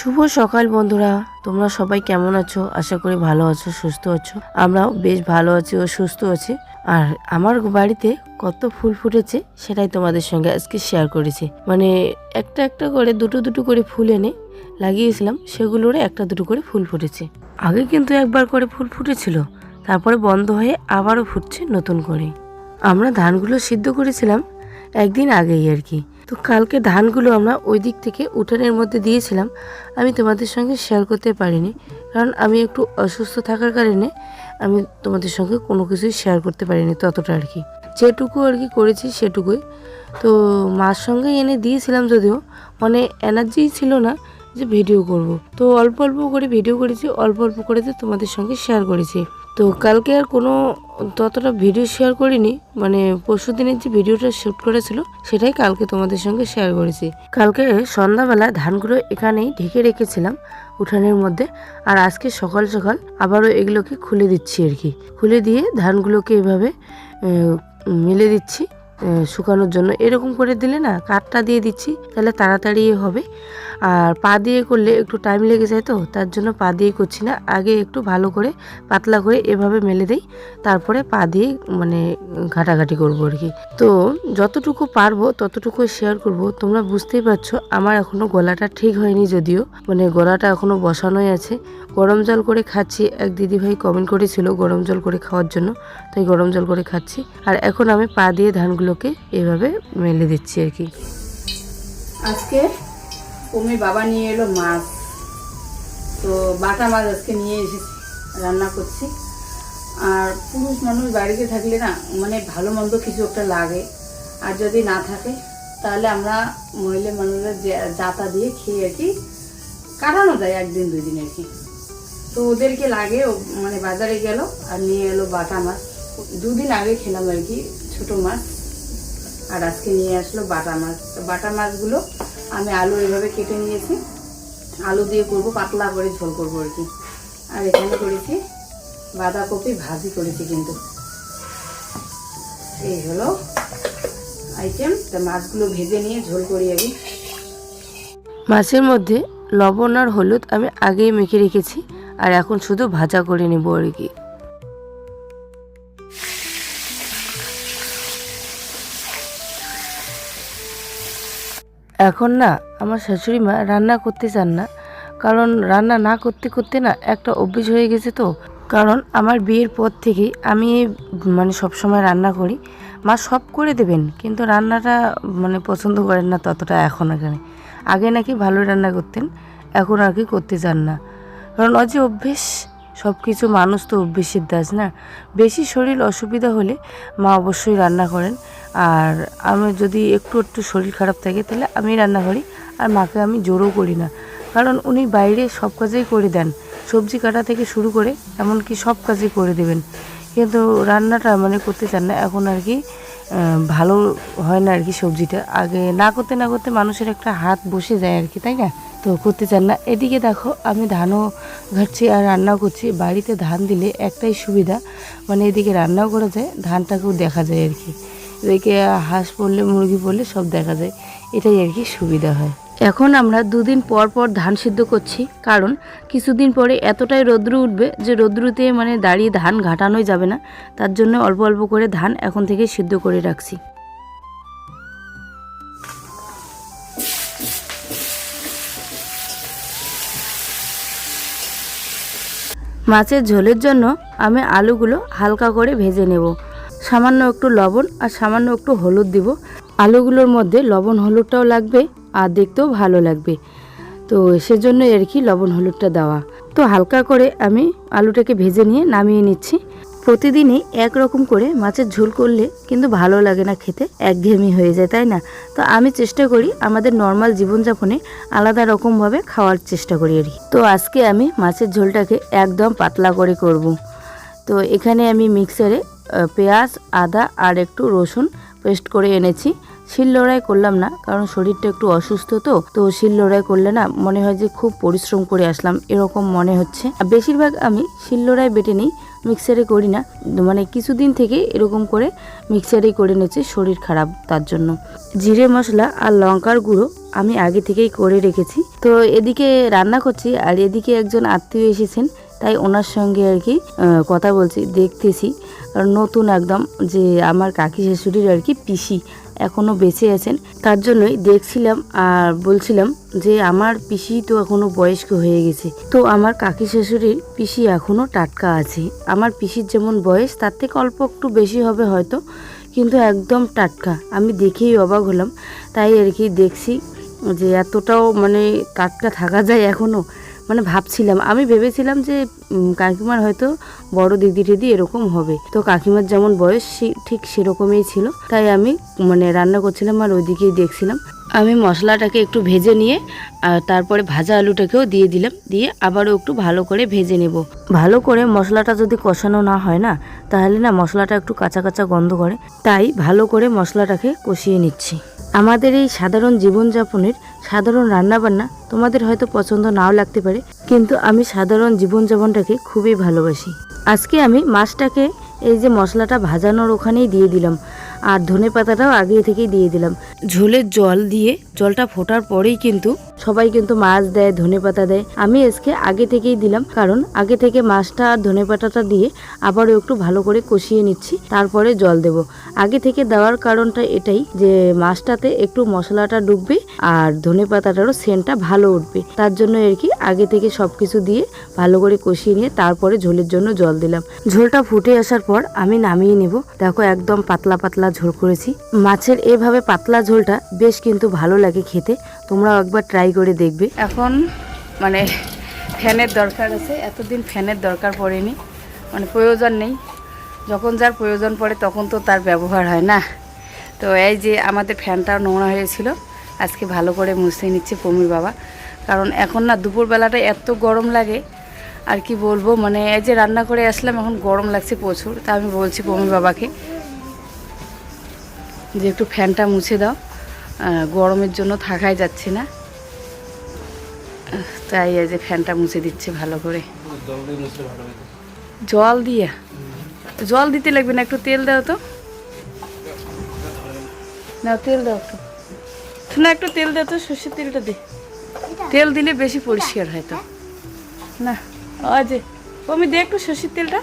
শুভ সকাল বন্ধুরা, তোমরা সবাই কেমন আছো? আশা করি ভালো আছো, সুস্থ আছো। আমরাও বেশ ভালো আছি ও সুস্থ আছি। আর আমার বাড়িতে কত ফুল ফুটেছে সেটাই তোমাদের সঙ্গে আজকে শেয়ার করেছি। মানে একটা একটা করে দুটো করে ফুল এনে লাগিয়েছিলাম, সেগুলোর একটা দুটো করে ফুল ফুটেছে। আগে কিন্তু একবার করে ফুল ফুটেছিল, তারপরে বন্ধ হয়ে আবারও ফুটছে নতুন করে। আমরা ধানগুলো সিদ্ধ করেছিলাম একদিন আগেই আর কি। তো কালকে ধানগুলো আমরা ওই দিক থেকে উঠানের মধ্যে দিয়েছিলাম। আমি তোমাদের সঙ্গে শেয়ার করতে পারিনি, কারণ আমি একটু অসুস্থ থাকার কারণে আমি তোমাদের সঙ্গে কোনো কিছুই শেয়ার করতে পারিনি ততটা আর কি। যেটুকু আর কি করেছি সেটুকুই। তো মার সঙ্গে এনে দিয়েছিলাম, যদিও মানে এনার্জিই ছিল না যে ভিডিও করব। তো অল্প অল্প করে ভিডিও করেছি, অল্প অল্প করে তো তোমাদের সঙ্গে শেয়ার করেছি। তো কালকে আর কোনো ততটা ভিডিও শেয়ার করিনি, মানে পরশু দিনের যে ভিডিওটা শ্যুট করেছিল সেটাই কালকে তোমাদের সঙ্গে শেয়ার করেছি। কালকে সন্ধ্যাবেলা ধানগুলো এখানেই ঢেকে রেখেছিলাম উঠানের মধ্যে, আর আজকে সকাল সকাল আবারও এগুলোকে খুলে দিচ্ছি আর কি। খুলে দিয়ে ধানগুলোকে এভাবে মেলে দিচ্ছি শুকানোর জন্য। এরকম করে দিলে না, কাঠটা দিয়ে দিচ্ছি তাহলে তাড়াতাড়ি হবে। আর পা দিয়ে করলে একটু টাইম লেগে যায়, তো তার জন্য পা দিয়ে করছি না। আগে একটু ভালো করে পাতলা করে এভাবে মেলে দেই, তারপরে পা দিয়ে মানে ঘাটাঘাটি করবো আর কি। তো যতটুকু পারবো ততটুকু শেয়ার করব। তোমরা বুঝতেই পারছো আমার এখনো গলাটা ঠিক হয়নি, যদিও মানে গলাটা এখনো বসানোই আছে। গরম জল করে খাচ্ছি। এক দিদিভাই কমেন্ট করেছিল গরম জল করে খাওয়ার জন্য, তাই গরম জল করে খাচ্ছি। আর এখন আমি পা দিয়ে ধানগুলোকে এভাবে মেলে দিচ্ছি আর কি। আজকে কমির বাবা নিয়ে এলো মাছ, তো বাটা মাছ আজকে নিয়ে এসেছি, রান্না করছি। আর পুরুষ মানুষ বাড়িতে থাকলে না মানে ভালো মন্দ কিছু একটা লাগে, আর যদি না থাকে তাহলে আমরা মহিলা মানুষরা জাতা দিয়ে খেয়ে আর কি কাটানো যায় একদিন দুই দিন আর কি। তো ওদেরকে লাগে, মানে বাজারে গেল আর নিয়ে এলো বাটা মাছ। দুদিন আগে খেলাম আর কি ছোট মাছ, আর আজকে নিয়ে আসলো বাটা মাছ। তো বাটা মাছগুলো আমি আলু এভাবে কেটে নিয়েছি, আলু দিয়ে করব, পাতলা করে ঝোল করবো আর কি। আর এখানে করেছি বাঁধাকপি ভাজি করেছি, কিন্তু এই হলো আইটেম। তা মাছগুলো ভেজে নিয়ে ঝোল করি আগে। মাছের মধ্যে লবণ আর হলুদ আমি আগেই মেখে রেখেছি, আর এখন শুধু ভাজা করে নেব আর কি। এখন না আমার শাশুড়ি মা রান্না করতে চান না, কারণ রান্না না করতে করতে না একটা অভ্যেস হয়ে গেছে। তো কারণ আমার বিয়ের পর থেকেই আমি মানে সবসময় রান্না করি। মা সব করে দেবেন, কিন্তু রান্নাটা মানে পছন্দ করেন না ততটা এখন এখানে। আগে নাকি ভালো রান্না করতেন, এখন আর কি করতে চান না, কারণ যে অভ্যেস সব কিছু, মানুষ তো অভ্যেসের দাস না। বেশি শরীর অসুবিধা হলে মা অবশ্যই রান্না করেন, আর আমি যদি একটু একটু শরীর খারাপ থাকে তাহলে আমি রান্না করি। আর মাকে আমি জোরও করি না, কারণ উনি বাইরে সব কাজেই করে দেন, সবজি কাটা থেকে শুরু করে এমনকি সব কাজই করে দেবেন, কিন্তু রান্নাটা মানে করতে চান না এখন আর কি। ভালো হয় না আর কি সবজিটা। আগে না করতে না করতে মানুষের একটা হাত বসে যায় আর কি, তাই না? তো করতে চান না। এদিকে দেখো আমি ধানও ঘাটছি আর রান্নাও করছি। বাড়িতে ধান দিলে একটাই সুবিধা, মানে এদিকে রান্নাও করা যায়, ধানটাকেও দেখা যায় আর কি। এদিকে হাঁস পড়লে মুরগি পড়লে সব দেখা যায়, এটাই আর কি সুবিধা হয়। এখন আমরা দুদিন পর পর ধান সিদ্ধ করছি, কারণ কিছুদিন পরে এতটাই রৌদ্র উঠবে যে রৌদ্রতে মানে দাঁড়িয়ে ধান ঘাটানোই যাবে না। তার জন্য অল্প অল্প করে ধান এখন থেকে সিদ্ধ করে রাখছি। মাছের ঝোলের জন্য আমি আলুগুলো হালকা করে ভেজে নেব। সামান্য একটু লবণ আর সামান্য একটু হলুদ দিব। আলুগুলোর মধ্যে লবণ হলুদটাও লাগবে আর দেখতেও ভালো লাগবে, তো সেজন্য আর কি লবণ হলুদটা দেওয়া। তো হালকা করে আমি আলুটাকে ভেজে নিয়ে নামিয়ে নিচ্ছি। প্রতিদিনই একরকম করে মাছের ঝোল করলে কিন্তু ভালো লাগে না খেতে, একঘেয়েমি হয়ে যায়, তাই না? তো আমি চেষ্টা করি আমাদের নর্মাল জীবনযাপনে আলাদা রকমভাবে খাওয়ার চেষ্টা করি আর কি। তো আজকে আমি মাছের ঝোলটাকে একদম পাতলা করে করব। তো এখানে আমি মিক্সারে পেঁয়াজ, আদা আর একটু রসুন পেস্ট করে এনেছি, শিল লড়াই করলাম না, কারণ শরীরটা একটু অসুস্থ, তো শিল লড়াই করলে না মনে হয় যে খুব পরিশ্রম করে আসলাম এরকম মনে হচ্ছে। আর বেশিরভাগ আমি শিল লড়াই বেটে নিই, মিক্সারে করি না, মানে কিছুদিন থেকে এরকম করে মিক্সারেই করে নিচ্ছি, শরীর খারাপ তার জন্য। জিরে মশলা আর লঙ্কার গুঁড়ো আমি আগে থেকেই করে রেখেছি। তো এদিকে রান্না করছি আর এদিকে একজন আত্মীয় এসেছেন, তাই ওনার সঙ্গে আর কি কথা বলছি, দেখতেছি। আর নতুন একদম যে আমার কাকি শাশুড়ির আর কি পিসি এখনও বেঁচে আছেন, তার জন্যই দেখছিলাম আর বলছিলাম যে আমার পিসি তো এখনও বয়স্ক হয়ে গেছে, তো আমার কাকি শাশুড়ির পিসি এখনও টাটকা আছে। আমার পিসির যেমন বয়স তার থেকে অল্প একটু বেশি হবে হয়তো, কিন্তু একদম টাটকা। আমি দেখেই অবাক হলাম, তাই আর কি দেখছি যে এতটাও মানে টাটকা থাকা যায় এখনও। মানে ভাবছিলাম, আমি ভেবেছিলাম যে কাকিমার হয়তো বড় দিদি টিদি এরকম হবে, তো কাকিমার যেমন বয়স ঠিক সেরকমই ছিল। তাই আমি মানে রান্না করছিলাম আর ওইদিকেই দেখছিলাম। আমি মশলাটাকে একটু ভেজে নিয়ে আর তারপরে ভাজা আলুটাকেও দিয়ে দিলাম, দিয়ে আবারও একটু ভালো করে ভেজে নেব। ভালো করে মশলাটা যদি কষানো না হয় না, তাহলে না মশলাটা একটু কাঁচা কাঁচা গন্ধ করে, তাই ভালো করে মশলাটাকে কষিয়ে নিচ্ছি। আমাদের এই সাধারণ জীবনযাপনের সাধারণ রান্নাবান্না তোমাদের হয়তো পছন্দ নাও লাগতে পারে, কিন্তু আমি সাধারণ জীবনযাপনটাকে খুবই ভালোবাসি। আজকে আমি মাছটাকে এই যে মশলাটা ভাজানোর ওখানেই দিয়ে দিলাম, আর ধনেপাতাটাও আগে থেকেই দিয়ে দিলাম। ঝোলের জল দিয়ে জলটা ফোটার পরেই কিন্তু সবাই কিন্তু মাছ দেয়, ধনেপাতা দেয়। আমি আজকে আগে থেকেই দিলাম, কারণ আগে থেকে মাছটা আর ধনেপাতাটা দিয়ে আবারও একটু ভালো করে কষিয়ে নিচ্ছি, তারপরে জল দেব। আগে থেকে দেওয়ার কারণটা এটাই যে মাছটাতে একটু মশলাটা ঢুকবে আর ধনেপাতাটারও সেন্টটা ভালো উঠবে, তার জন্য আর কি আগে থেকে সবকিছু দিয়ে ভালো করে কষিয়ে নিয়ে তারপরে ঝোলের জন্য জল দিলাম। ঝোলটা ফুটে আসার পর আমি নামিয়ে নেব। দেখো একদম পাতলা পাতলা ঝোল করেছি। মাছের এভাবে পাতলা ঝোলটা বেশ কিন্তু ভালো লাগে খেতে, তোমরাও একবার ট্রাই করে দেখবে। এখন মানে ফ্যানের দরকার আছে, এতদিন ফ্যানের দরকার পড়েনি, মানে প্রয়োজন নেই। যখন যার প্রয়োজন পড়ে তখন তো তার ব্যবহার হয় না। তো এই যে আমাদের ফ্যানটাও নোংরা হয়েছিল, আজকে ভালো করে মুছে নিচ্ছে পমির বাবা, কারণ এখন না দুপুরবেলাটা এত গরম লাগে আর কি বলবো। মানে এই যে রান্না করে আসলাম, এখন গরম লাগছে প্রচুর। তা আমি বলছি পমির বাবাকে যে একটু ফ্যানটা মুছে দাও, গরমের জন্য থাকাই যাচ্ছে না। তাই এই যে ফ্যানটা মুছে দিচ্ছে ভালো করে। জল দিয়ে জল দিতে লাগবে না, একটু তেল দাও তো, না তেল দাও তো, না একটু তেল দাও তো, সর্ষের তেলটা দে, তেল দিলে বেশি পরিষ্কার হয় তো। না ওই যে আমি দে একটু সর্ষের তেলটা,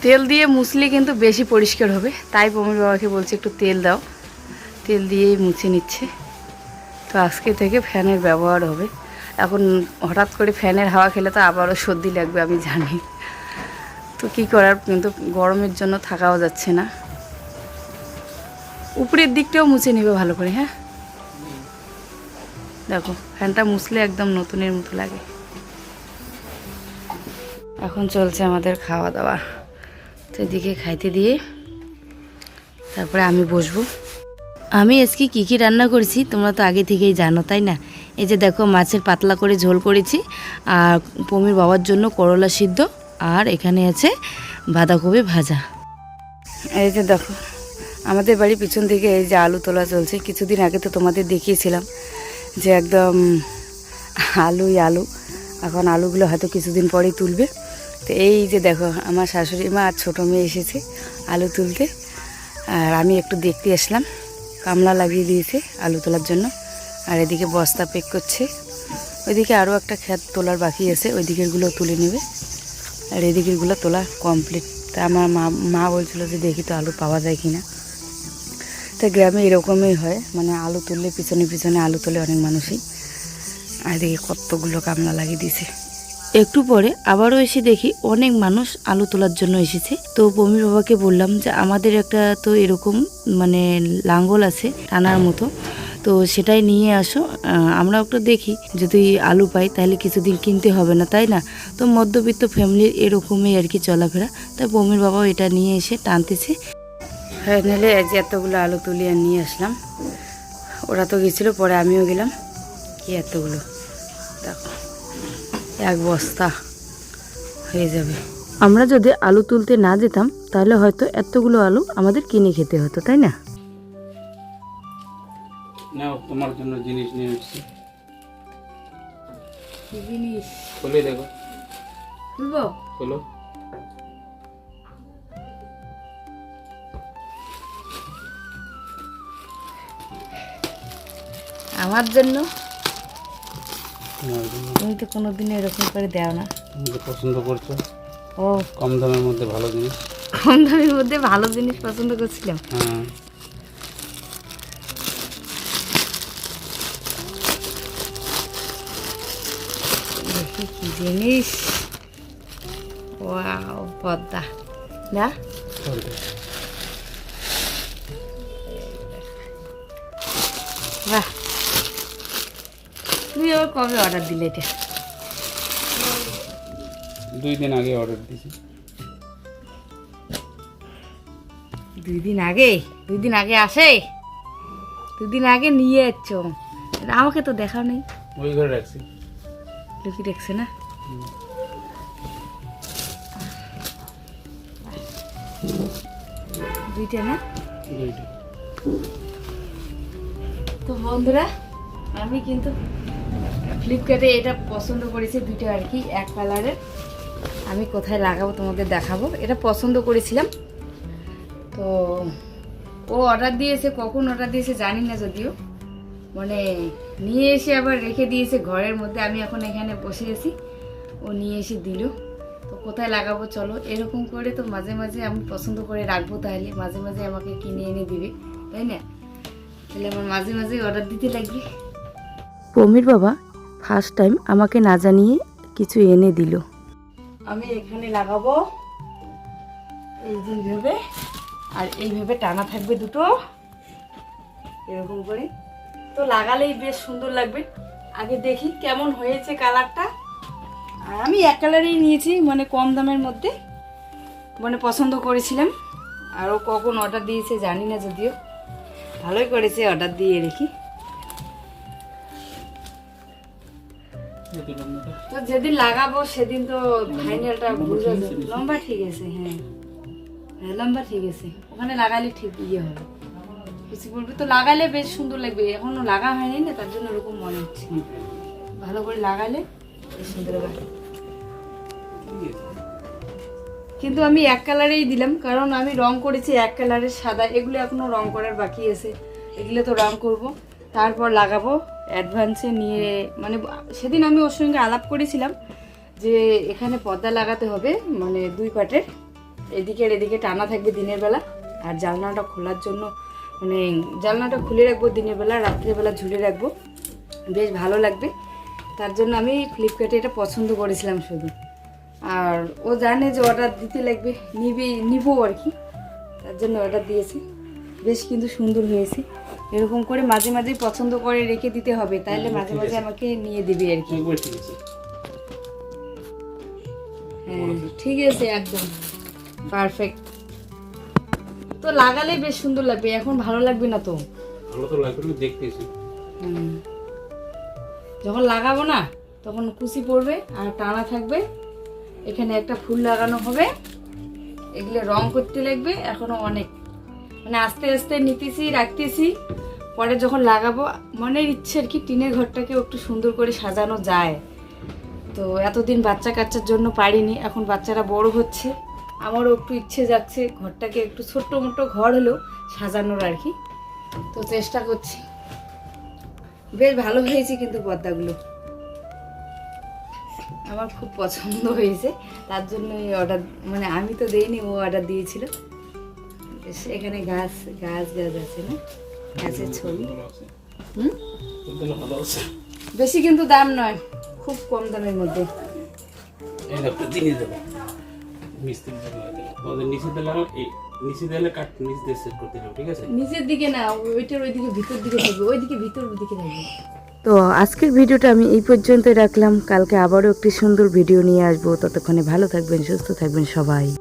তেল দিয়ে মুছলে কিন্তু বেশি পরিষ্কার হবে। তাই পমির বাবাকে বলছি একটু তেল দাও, তেল দিয়েই মুছে নিচ্ছে। তো আজকে থেকে ফ্যানের ব্যবহার হবে। এখন হঠাৎ করে ফ্যানের হাওয়া খেলে তো আবারও সর্দি লাগবে আমি জানি, তো কি করার, কিন্তু গরমের জন্য থাকাও যাচ্ছে না। উপরের দিকটাও মুছে নেবে ভালো করে। হ্যাঁ দেখো ফ্যানটা মুছলে একদম নতুনের মতো লাগে। এখন চলছে আমাদের খাওয়া দাওয়া, তো এদিকে খাইতে দিয়ে তারপরে আমি বসবো। আমি আজকে কী কী রান্না করেছি তোমরা তো আগে থেকেই জানো, তাই না? এই যে দেখো মাছের পাতলা করে ঝোল করেছি, আর পমির বাবার জন্য করলা সিদ্ধ, আর এখানে আছে বাঁধাকপি ভাজা। এই যে দেখো আমাদের বাড়ির পিছন থেকে এই যে আলু তোলা চলছে। কিছুদিন আগে তো তোমাদের দেখিয়েছিলাম যে একদম আলুই আলু, এখন আলুগুলো হয়তো কিছুদিন পরেই তুলবে। তো এই যে দেখো আমার শাশুড়ি মা আর ছোটো মেয়ে এসেছে আলু তুলতে, আর আমি একটু দেখতে আসলাম। কামলা লাগিয়ে দিয়েছে আলু তোলার জন্য, আর এদিকে বস্তা প্যাক করছে। ওইদিকে আরও একটা ক্ষেত তোলার বাকি আছে, ওই দিকেরগুলো তুলে নেবে, আর এদিকেরগুলো তোলা কমপ্লিট। তা আমার মা বলছিল যে দেখি তো আলু পাওয়া যায় কি না। তো গ্রামে এরকমই হয়, মানে আলু তুললে পিছনে পিছনে আলু তোলে অনেক মানুষই। আর এদিকে কতগুলো কামলা লাগিয়ে দিয়েছে। একটু পরে আবারও এসে দেখি অনেক মানুষ আলু তোলার জন্য এসেছে। তো পমির বাবাকে বললাম যে আমাদের একটা তো এরকম মানে লাঙ্গল আছে টানার মতো, তো সেটাই নিয়ে আসো, আমরা একটু দেখি যদি আলু পাই তাহলে কিছুদিন কিনতে হবে না, তাই না? তো মধ্যবিত্ত ফ্যামিলির এরকমই আর কি চলাফেরা। তাই পমির বাবাও এটা নিয়ে এসে টানতেছে। ফাইনালি যে এতগুলো আলু তুলিয়ে নিয়ে আসলাম। ওরা তো গেছিলো, পরে আমিও গেলাম। কি এতগুলো দেখো, এক বস্তা হয়ে যাবে। আমরা যদি আলু তুলতে না যেতাম তাহলে হয়তো এতগুলো আলু আমাদের কিনে খেতে হতো, তাই না? নাও তোমার জন্য জিনিস নিয়ে এসেছি, কি জিনিস খুলে দেখো, খুলবো? খোলো। আমার জন্য? তোমার জন্য। তুমি তো কোনোদিন এরকম করে দাও না। তুমি তো পছন্দ করছো ও, কম দামের মধ্যে ভালো জিনিস। কম দামের মধ্যে ভালো জিনিস পছন্দ করছিলাম। হ্যাঁ, দেখি কি জিনিস। ওয়াও, পদ্মা না? চলবে। বাহ, তুমি আবার কবে অর্ডার দিলে এটা? 2 দিন আগে অর্ডার দিয়েছি। 2 দিন আগে? 2 দিন আগে আসে? 2 দিন আগে নিয়ে যাচ্ছ? আমাকে তো দেখাও নেই। ওই ঘরে রাখছি। লুকিয়ে দেখছে না? দুইটা না? 2টা। তো বন্ধুরা, আমি কিন্তু ফ্লিপকার্টে এটা পছন্দ করেছি, দুইটা আর কি, এক কালারের। আমি কোথায় লাগাবো তোমাদের দেখাবো। এটা পছন্দ করেছিলাম। তো ও অর্ডার দিয়েছে, কখন অর্ডার দিয়েছে জানি না, যদিও মানে নিয়ে এসে আবার রেখে দিয়েছে ঘরের মধ্যে। আমি এখন এখানে বসে আছি, ও নিয়ে এসে দিল। তো কোথায় লাগাবো চলো, এরকম করে তো মাঝে মাঝে আমি পছন্দ করে রাখবো, তাহলে মাঝে মাঝে আমাকে কিনে এনে দিবে, তাই না? তাহলে আমার মাঝে মাঝে অর্ডার দিতে লাগবে। পমির বাবা ফার্স্ট টাইম আমাকে না জানিয়ে কিছু এনে দিল। আমি এখানে লাগাবো এই যেভাবে, আর এইভাবে টানা থাকবে দুটো, এরকম করে। তো লাগালেই বেশ সুন্দর লাগবে। আগে দেখি কেমন হয়েছে কালারটা। আর আমি এক কালারেই নিয়েছি, মানে কম দামের মধ্যে, মানে পছন্দ করেছিলাম। আর ও কখন অর্ডার দিয়েছে জানি না, যদিও ভালোই করেছে অর্ডার দিয়ে রেখি। তো যেদিন লাগাবো সেদিন তো ফাইনালটা বুঝা যাবে। লম্বা ঠিক আছে, হ্যাঁ হ্যাঁ, লম্বা ঠিক আছে। ওখানে লাগালে ঠিক ইয়ে হবে, কিছু বলবে তো, লাগালে বেশ সুন্দর লাগবে। এখনো লাগা হয়নি না, তার জন্য এরকম মনে হচ্ছে। ভালো করে লাগালে বেশ সুন্দর হবে। কিন্তু আমি এক কালারেই দিলাম, কারণ আমি রং করেছি এক কালারের সাদা। এগুলো এখনো রং করার বাকি আছে, এগুলো তো রং করব, তারপর লাগাবো। অ্যাডভান্সে নিয়ে, মানে সেদিন আমি ওর সঙ্গে আলাপ করেছিলাম যে এখানে পর্দা লাগাতে হবে, মানে 2 পাটের, এদিকে আর এদিকে টানা থাকবে দিনের বেলা, আর জানলাটা খোলার জন্য, মানে জানলাটা খুলে রাখবো দিনের বেলা, রাত্রেবেলা ঝুলে রাখবো, বেশ ভালো লাগবে। তার জন্য আমি ফ্লিপকার্টে এটা পছন্দ করেছিলাম শুধু। আর ও জানে যে অর্ডার দিতে লাগবে, নিবো আর কি, তার জন্য অর্ডার দিয়েছি। বেশ কিন্তু সুন্দর হয়েছে। এরকম করে মাঝে মাঝে পছন্দ করে রেখে দিতে হবে, তাহলে মাঝে মাঝে আমাকে নিয়ে দিবি আর কি। হ্যাঁ ঠিক আছে, একদম পারফেক্ট। তো লাগালে বেশ সুন্দর লাগবে, এখন ভালো লাগবে না তো? ভালো তো লাগবে, আমি দেখতেছি। যখন লাগাবো না তখন কুচি পড়বে আর টানা থাকবে। এখানে একটা ফুল লাগানো হবে, এগুলো রং করতে লাগবে এখনো অনেক, মানে আস্তে আস্তে নিতেছি, রাখতেছি। পরে যখন লাগাবো, মনের ইচ্ছে আর কি, টিনের ঘরটাকে একটু সুন্দর করে সাজানো যায়। তো এতদিন বাচ্চা কাচ্চার জন্য পারিনি, এখন বাচ্চারা বড় হচ্ছে, আমারও একটু ইচ্ছে যাচ্ছে ঘরটাকে একটু ছোট্ট মোটো ঘর হলেও সাজানোর আর কি। তো চেষ্টা করছি। বেশ ভালো হয়েছে কিন্তু পর্দাগুলো আমার খুব পছন্দ হয়েছে, তার জন্য অর্ডার, মানে আমি তো দেইনি, ও অর্ডার দিয়েছিল। বেশ, এখানে গাছ গাছ গাছ আছে না, গাছের ছবি। ভালো আছে, বেশি কিন্তু দাম নয়, খুব কম দামের মধ্যে। এই একটা জিনিস দেবো, মিস্ত্রি ওদের নিচে দিলাম, এই নিচে দিলে কাট নিচ দিয়ে সেট করতে হবে, ঠিক আছে? নিচের দিকে না, ওইটার ওইদিকে ভিতর দিকে থাকবে, ওইদিকে ভিতর দিকে থাকবে। তো আজকের ভিডিওটা আমি এই পর্যন্তই রাখলাম। কালকে আবারও একটি সুন্দর ভিডিও নিয়ে আসবো। ততক্ষণে ভালো থাকবেন, সুস্থ থাকবেন সবাই।